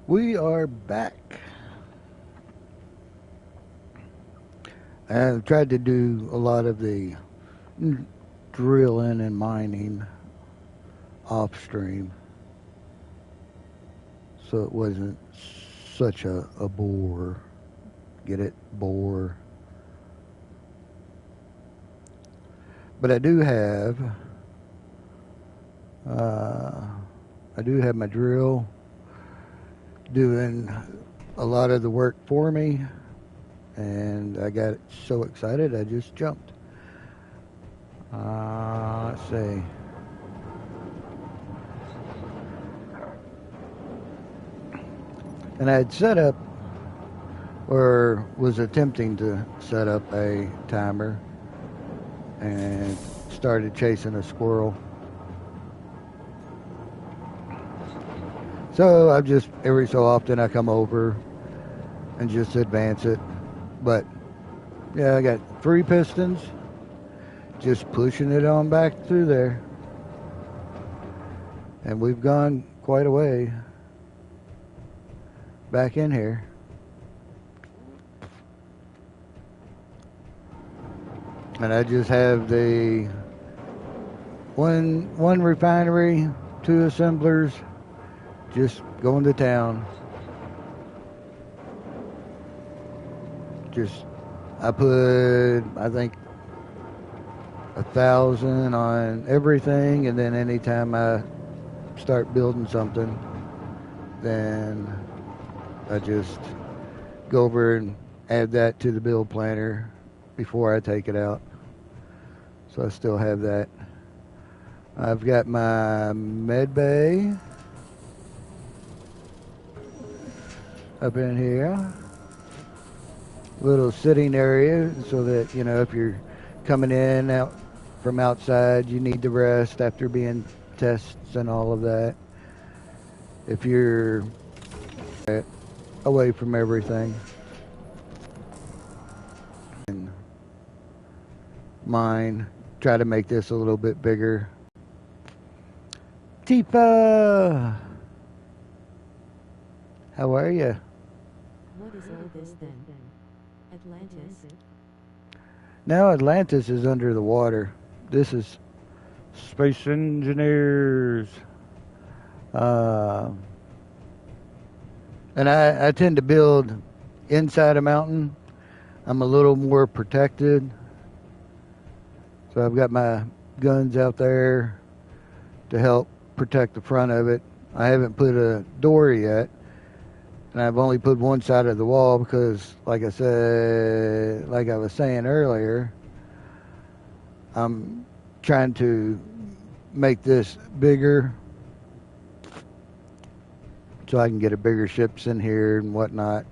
We are back. I've tried to do a lot of the drilling and mining off stream, so it wasn't such a bore. Get it? Bore. But uh, I do have my drill doing a lot of the work for me, and I got so excited I just jumped. Let's see. And I had set up, or was attempting to set up a timer, and started chasing a squirrel. So I just, every so often I come over and just advance it. But yeah, I got 3 pistons, just pushing it on back through there. And we've gone quite a way back in here. And I just have the one refinery, 2 assemblers, just going to town. I put, I think, 1,000 on everything, and then anytime I start building something, then I just go over and add that to the build planner before I take it out. So I still have that. I've got my med bay up in here. Little sitting area so that, you know, if you're coming in out from outside, you need to rest after being tests and all of that. If you're away from everything. And mine, try to make this a little bit bigger. Tifa! How are you? What is all this then? Atlantis? Now Atlantis is under the water. This is Space Engineers. And I tend to build inside a mountain. I'm a little more protected. So I've got my guns out there to help protect the front of it. I haven't put a door yet. And I've only put one side of the wall because, like I was saying earlier, I'm trying to make this bigger so I can get a bigger ships in here and whatnot.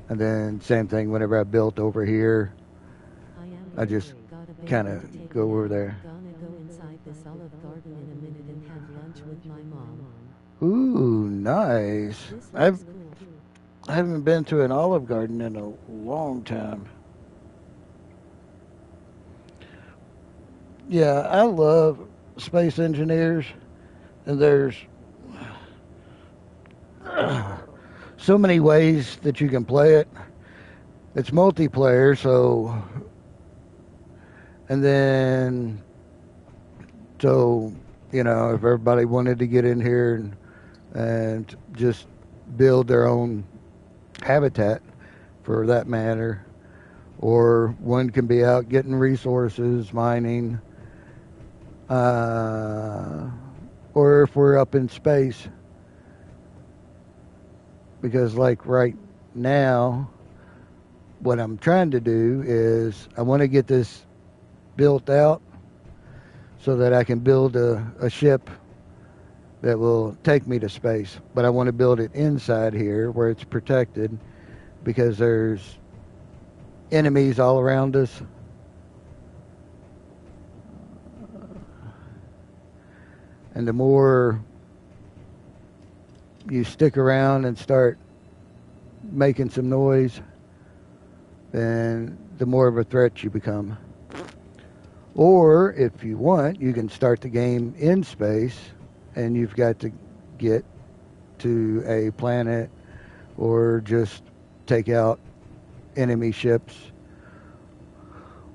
And then same thing whenever I built over here, I just kind of go over there. Gonna go inside this Olive Garden in a minute and have lunch with my mom. Ooh, nice. I haven't been to an Olive Garden in a long time. Yeah, I love Space Engineers, and there's so many ways that you can play it. It's multiplayer, so, and then, so, you know, if everybody wanted to get in here and just build their own habitat for that matter, or one can be out getting resources, mining, or if we're up in space. Because like right now, what I'm trying to do is I want to get this built out so that I can build a ship that will take me to space. But I want to build it inside here where it's protected because there's enemies all around us. And the more you stick around and start making some noise, then the more of a threat you become. Or if you want, you can start the game in space and you've got to get to a planet or just take out enemy ships.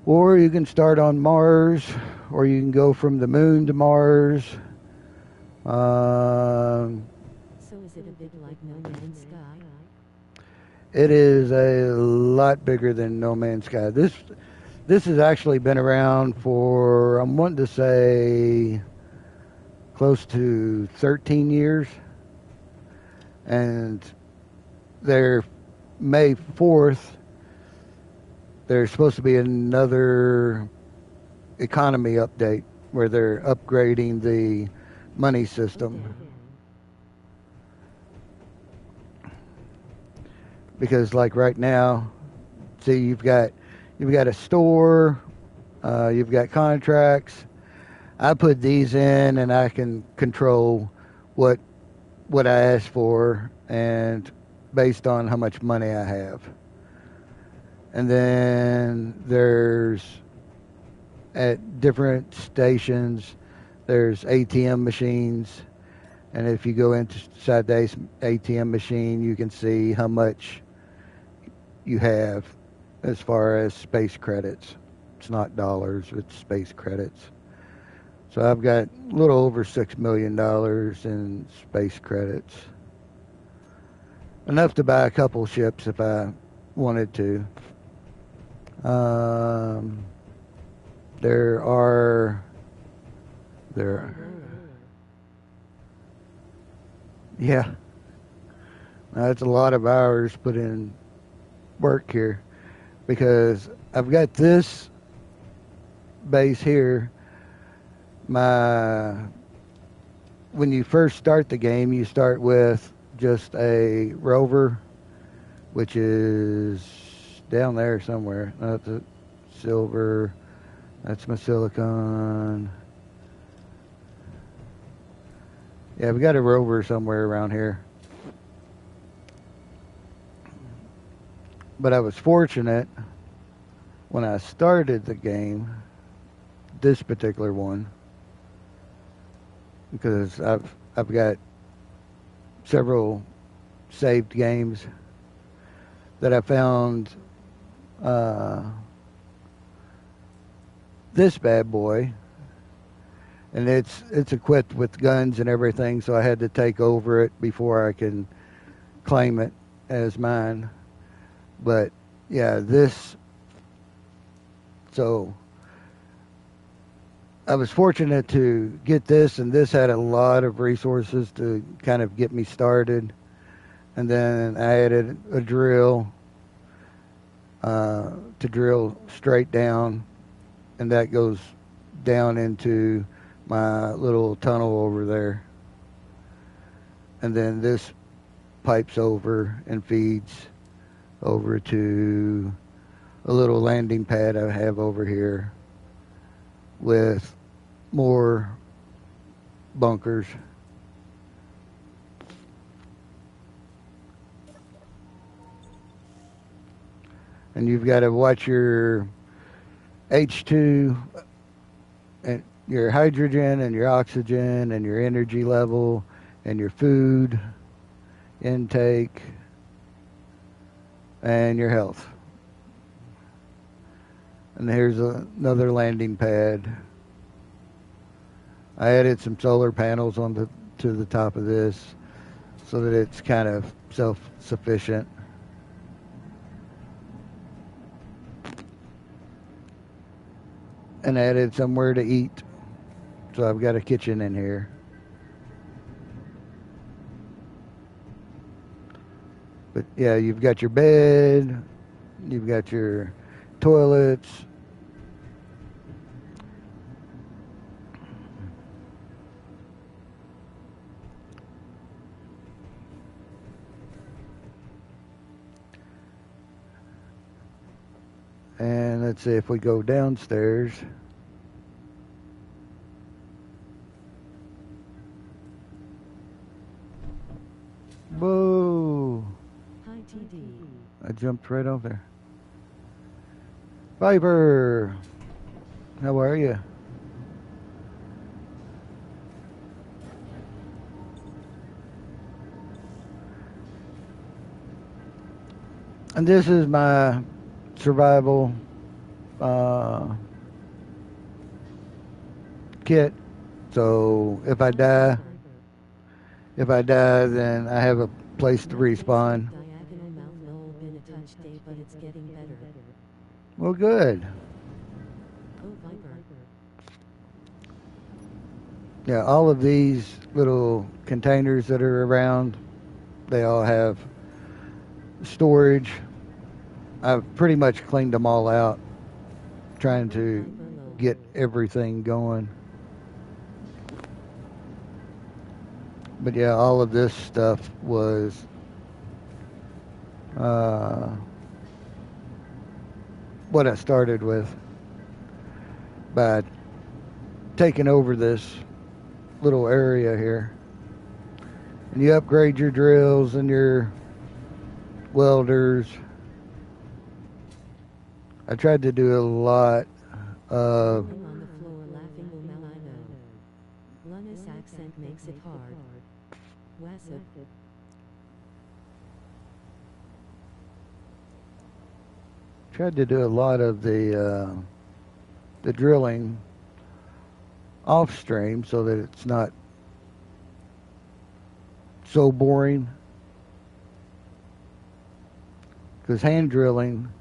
Or you can start on Mars, or you can go from the moon to Mars. So is it a bit like No Man's Sky? It is a lot bigger than No Man's Sky. This has actually been around for, I'm wanting to say, close to 13 years. And they're May 4th, there's supposed to be another economy update where they're upgrading the money system. Because like right now, see, you've got a store, you've got contracts. I put these in and I can control what I ask for and based on how much money I have. And then there's, at different stations, there's ATM machines. And if you go inside the ATM machine, you can see how much you have as far as space credits. It's not dollars, it's space credits. So I've got a little over $6 million in space credits. Enough to buy a couple ships if I wanted to. Yeah. That's a lot of hours put in work here because I've got this base here. When you first start the game, you start with just a rover, which is down there somewhere. That's a silver. That's my silicon. Yeah, we got a rover somewhere around here. But I was fortunate when I started the game, this particular one, because I've got several saved games that I found this bad boy, and it's equipped with guns and everything, so I had to take over it before I can claim it as mine. But yeah, so I was fortunate to get this, and this had a lot of resources to kind of get me started. And then I added a drill to drill straight down, and that goes down into my little tunnel over there. And then this pipes over and feeds over to a little landing pad I have over here with more bunkers. And you've got to watch your H2 and your hydrogen and your oxygen and your energy level and your food intake and your health. And here's another landing pad. I added some solar panels to the top of this so that it's kind of self-sufficient. And added somewhere to eat. So I've got a kitchen in here. But yeah, you've got your bed, you've got your toilets. And let's see if we go downstairs. Whoa. Hi TD. I jumped right over there. Viper, how are you? And this is my survival uh, kit. So if I die, then I have a place to respawn. Diagonal mouth no been a touch day, but it's getting better. Well, good. Oh, Viper. Yeah, all of these little containers that are around, they all have storage. I've pretty much cleaned them all out, trying to get everything going. But yeah, all of this stuff was uh, what I started with by taking over this little area here. And you upgrade your drills and your welders. I tried to do a lot of Rolling on the floor laughing, oh mal I know. Luna's accent makes it hard. Wassup. the drilling off stream so that it's not so boring. Because hand drilling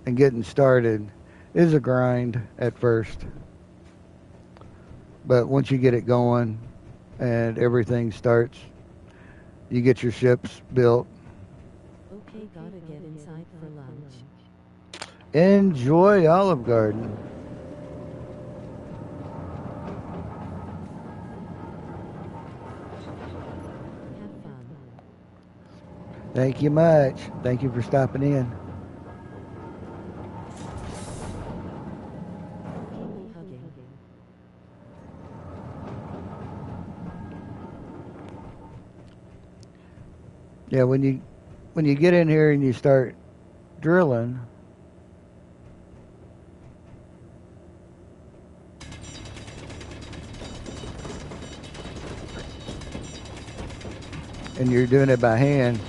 and getting started is a grind at first. But once you get it going and everything starts, you get your ships built. Okay, gotta get inside for lunch. Enjoy Olive Garden. Have fun. Thank you much. Thank you for stopping in. People hugging. Yeah, when you get in here and you start drilling, and you're doing it by hand,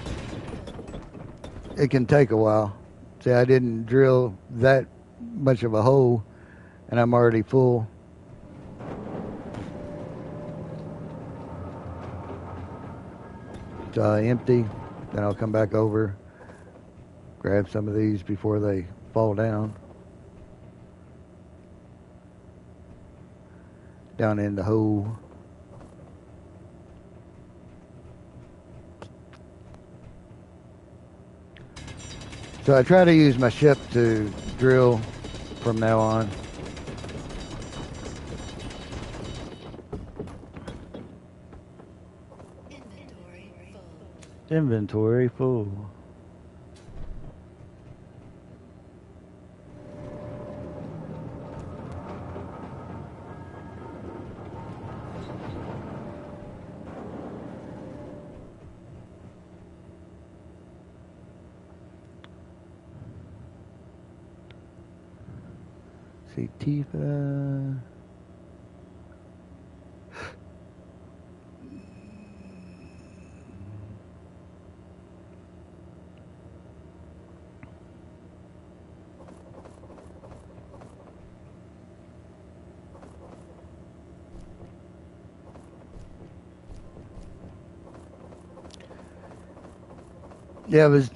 it can take a while. See, I didn't drill that much of a hole, and I'm already full. So I empty, then I'll come back over, grab some of these before they fall down in the hole. So I try to use my ship to drill from now on. Inventory full. See, Tifa. Yeah, I was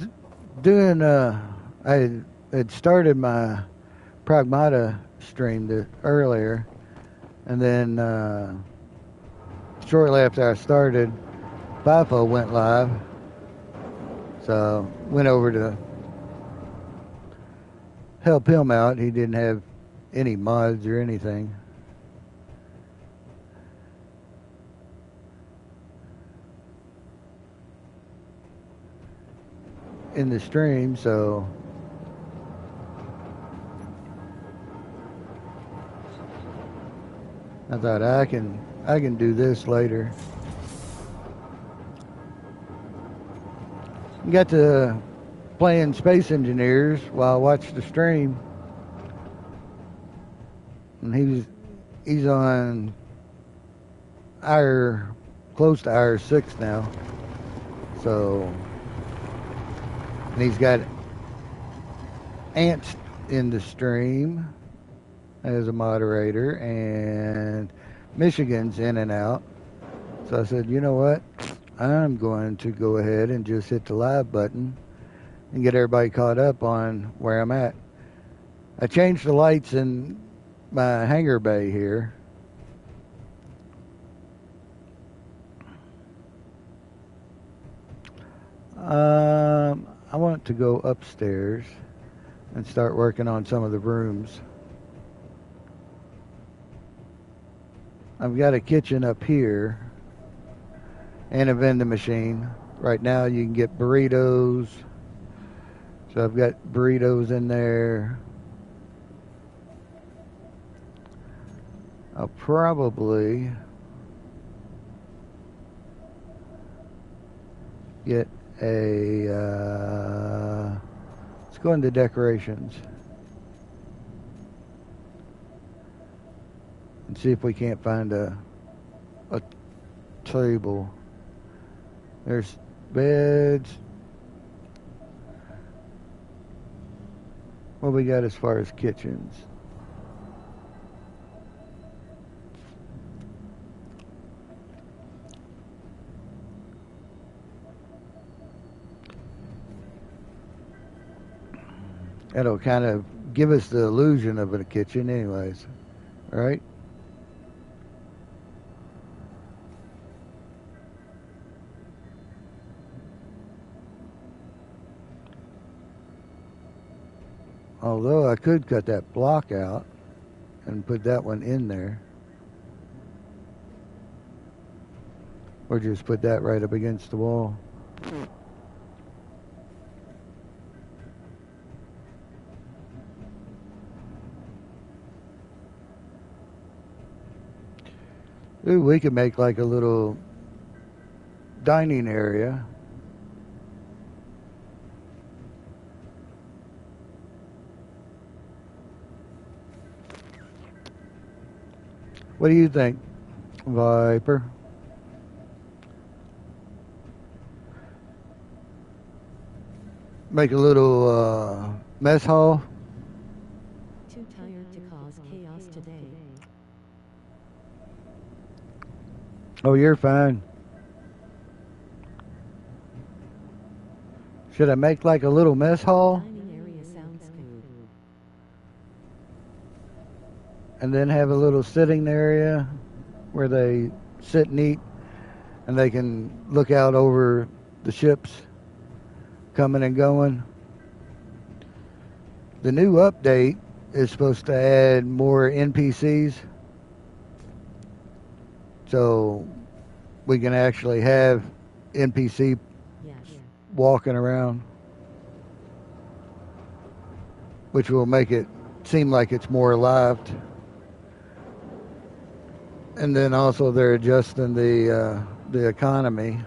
doing, I had started my Pragmata stream earlier, and then shortly after I started, FIFO went live, so went over to help him out. He didn't have any mods or anything. In the stream, so I thought I can do this later. Got to playing Space Engineers while I watched the stream, and he's on close to hour 6 now, so And he's got Ants in the stream as a moderator, and Michigan's in and out. So I said, you know what? I'm going to go ahead and just hit the live button and get everybody caught up on where I'm at. I changed the lights in my hangar bay here. I want to go upstairs and start working on some of the rooms. I've got a kitchen up here and a vending machine. Right now you can get burritos. So I've got burritos in there. I'll probably get a, let's go into decorations and see if we can't find a table. There's beds. What we got as far as kitchens? That'll kind of give us the illusion of a kitchen anyways, right? Although I could cut that block out and put that one in there. Or just put that right up against the wall. Ooh, we could make like a little dining area. What do you think, Viper? Make a little mess hall. Too tired to cause chaos today. Oh, you're fine. Should I make like a little mess hall? Dining area sounds good. And then have a little sitting area where they sit and eat, and they can look out over the ships coming and going. The new update is supposed to add more NPCs, so we can actually have NPC Yes. walking around, which will make it seem like it's more alive. And then also they're adjusting the economy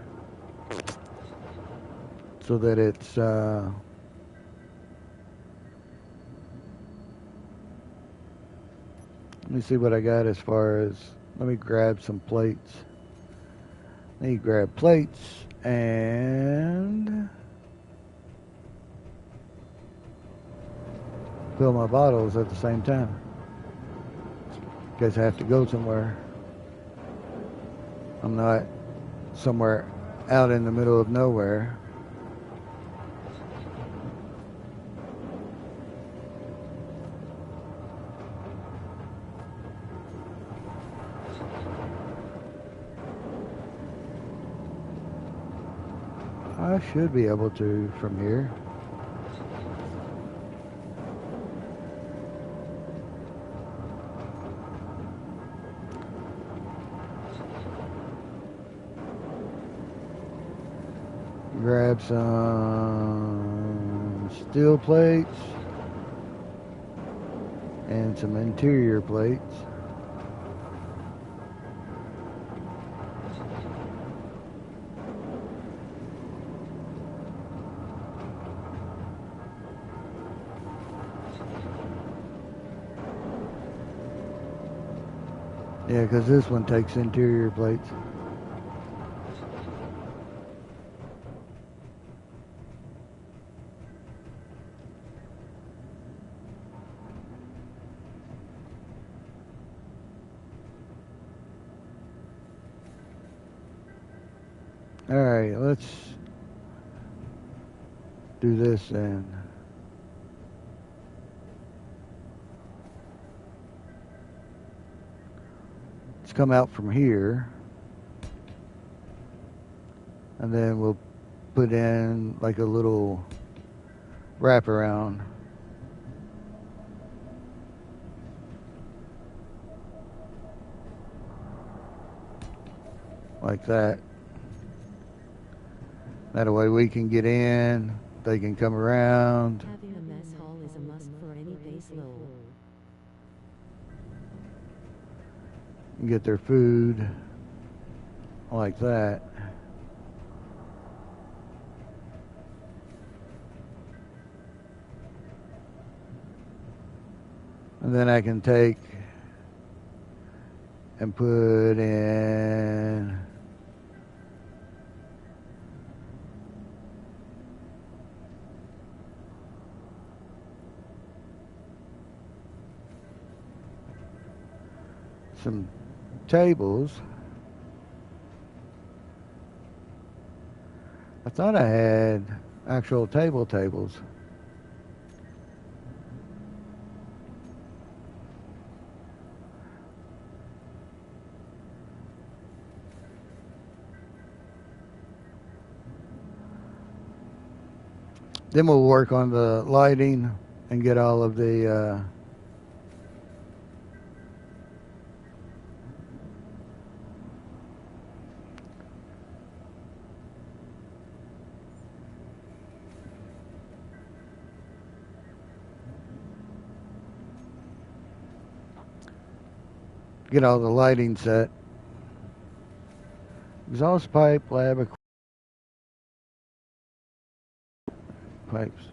so that it's let me see what I got as far as, let me grab some plates. Let me grab plates and fill my bottles at the same time. Guess I have to go somewhere. I'm not somewhere out in the middle of nowhere. I should be able to from here. Grab some steel plates and some interior plates. Yeah, because this one takes interior plates. Alright, let's do this then. Let's come out from here. And then we'll put in like a little wraparound. Like that. That way we can get in, they can come around. Having a mess hall is a must for any base load. And get their food. Like that. And then I can take and put in some tables. I thought I had actual tables. Then we'll work on the lighting and get all of the lighting set. Exhaust pipe, lab pipes.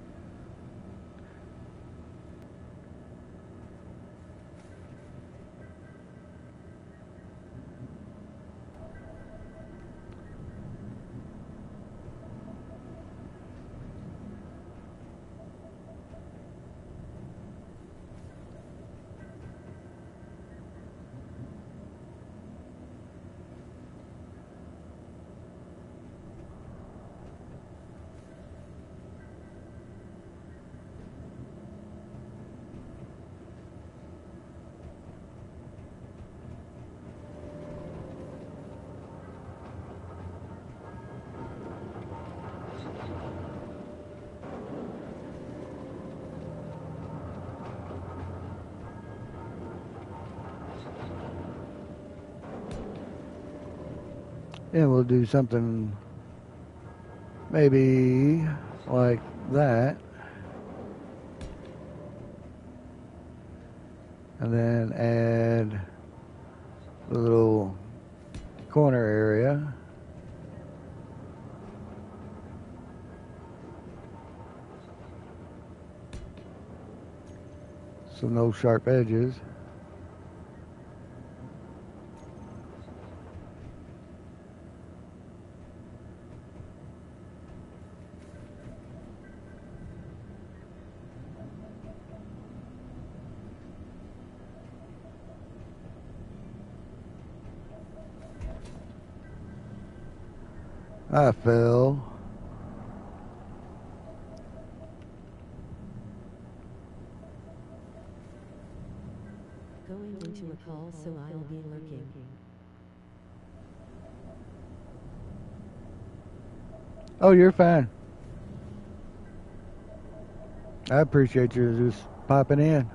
And we'll do something maybe like that. And then add a little corner area. So no sharp edges. I fell. Going into a call, so I'll be lurking. Oh, you're fine. I appreciate you just popping in.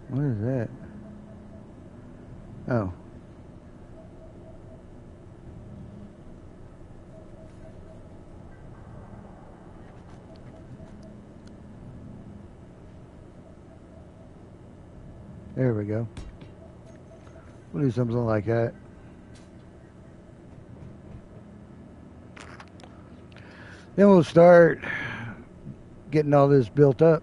What is that? Oh. There we go. We'll do something like that. Then we'll start getting all this built up.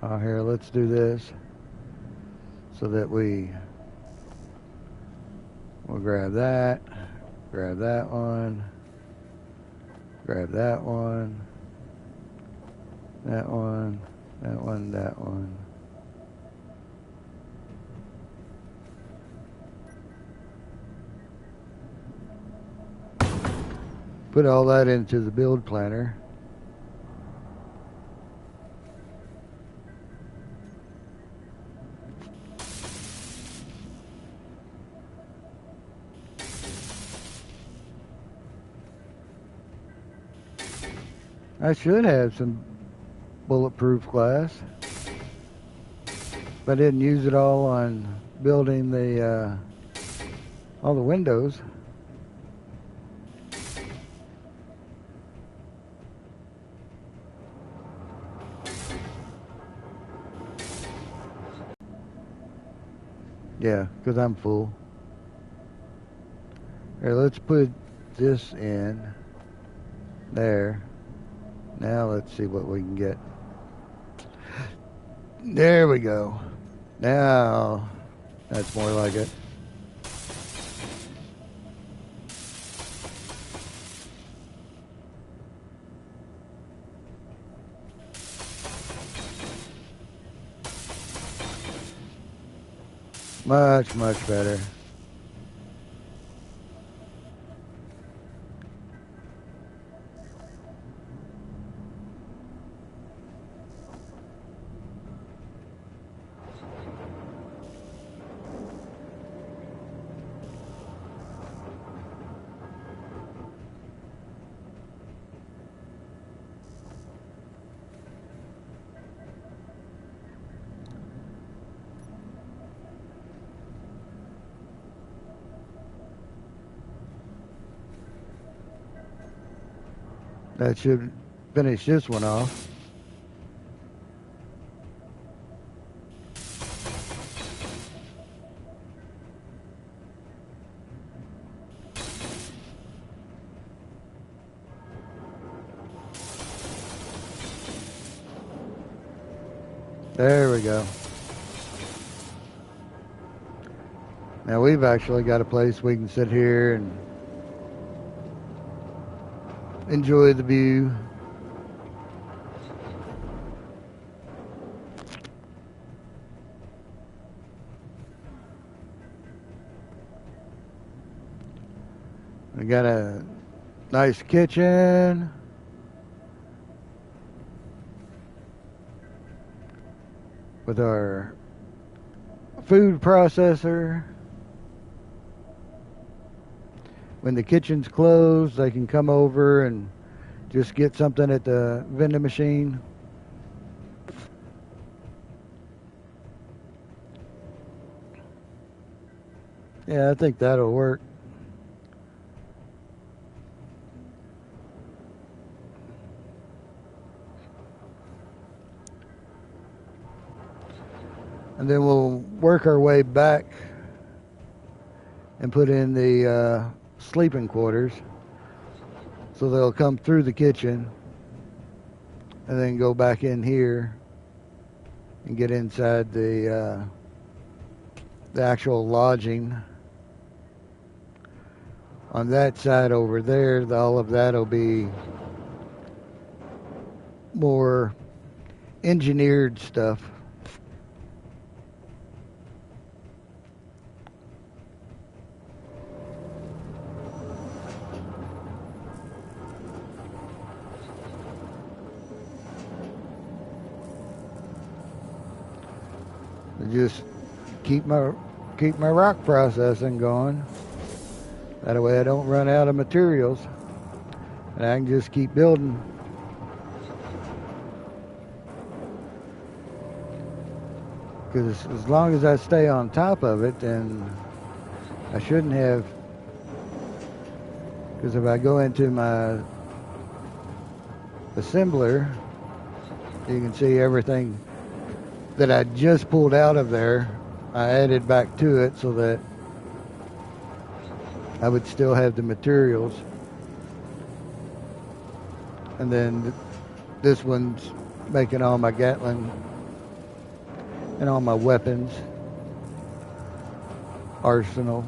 Oh, here, let's do this so that we'll grab that one, grab that one, that one, that one, that one. Put all that into the build planner. I should have some bulletproof glass, but I didn't use it all on building the all the windows. Yeah, because I'm full. Here, let's put this in there. Now let's see what we can get. There we go. Now that's more like it. Much, much better. That should finish this one off. There we go. Now we've actually got a place we can sit here and enjoy the view. We got a nice kitchen. With our food processor. When the kitchen's closed, they can come over and just get something at the vending machine. Yeah, I think that'll work. And then we'll work our way back and put in the sleeping quarters. So they'll come through the kitchen and then go back in here and get inside the actual lodging. On that side over there, all of that will be more engineered stuff. Just keep my rock processing going. That way I don't run out of materials, and I can just keep building. Because as long as I stay on top of it, then I shouldn't have. Because if I go into my assembler, you can see everything that I just pulled out of there I added back to it so that I would still have the materials. And then this one's making all my Gatling and all my weapons arsenal.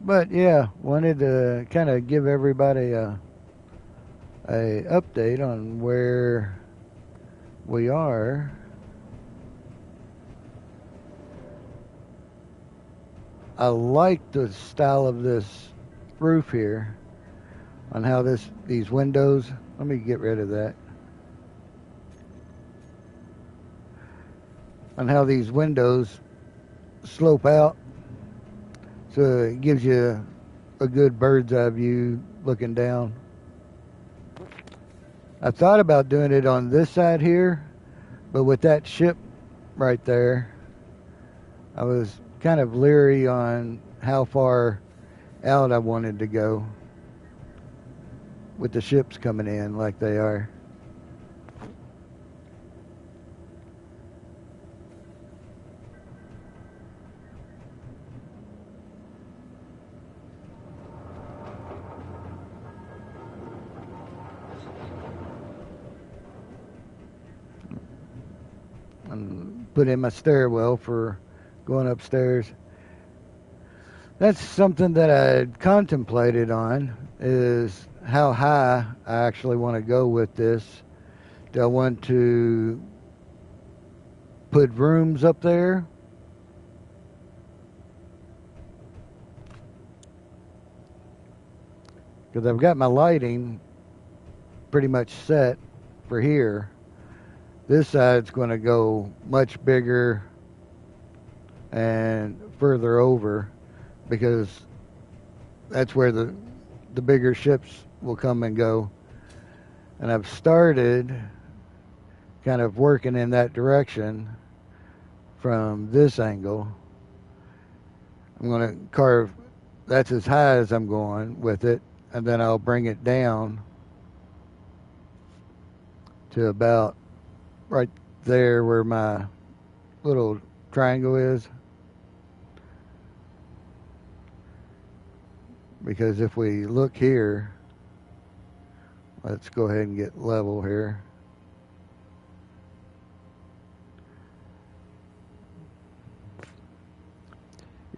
But yeah, wanted to kind of give everybody a update on where we are. I like the style of this roof here, on how these windows. Let me get rid of that. On how these windows slope out, so it gives you a good bird's eye view looking down. I thought about doing it on this side here, but with that ship right there, I was kind of leery on how far out I wanted to go with the ships coming in like they are. And put in my stairwell for going upstairs. That's something that I had contemplated on, is how high I actually want to go with this. Do I want to put rooms up there? Because I've got my lighting pretty much set for here. This side's going to go much bigger and further over, because that's where the bigger ships will come and go. And I've started kind of working in that direction from this angle. I'm going to carve, that's as high as I'm going with it, and then I'll bring it down to about right there where my little triangle is. Because if we look here, let's go ahead and get level here.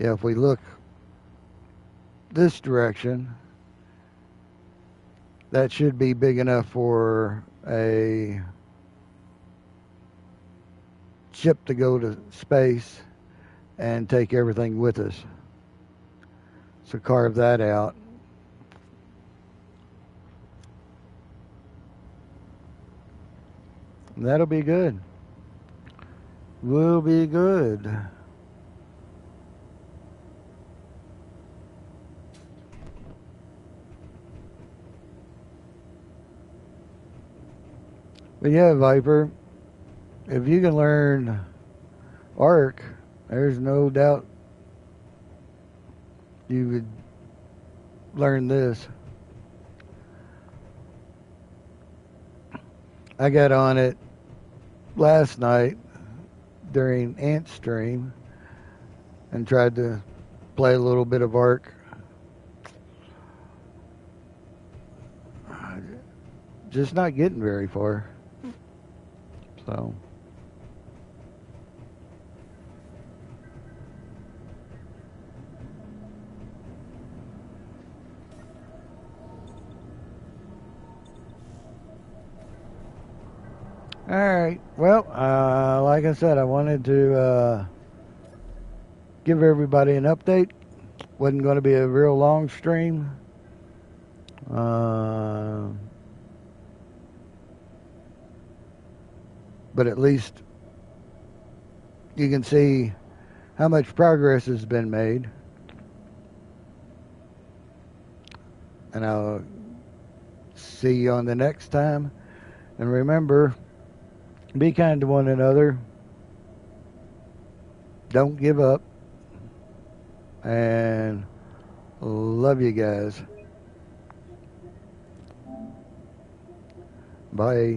Yeah, if we look this direction, that should be big enough for a ship to go to space and take everything with us. So carve that out. And that'll be good. Will be good. But yeah, Viper, if you can learn Arc, there's no doubt you would learn this. I got on it last night during Ant Stream and tried to play a little bit of Arc. Just not getting very far. So all right. Well, like I said, I wanted to give everybody an update. Wasn't going to be a real long stream. But at least you can see how much progress has been made. And I'll see you on the next time. And remember, be kind to one another. Don't give up. And love you guys. Bye.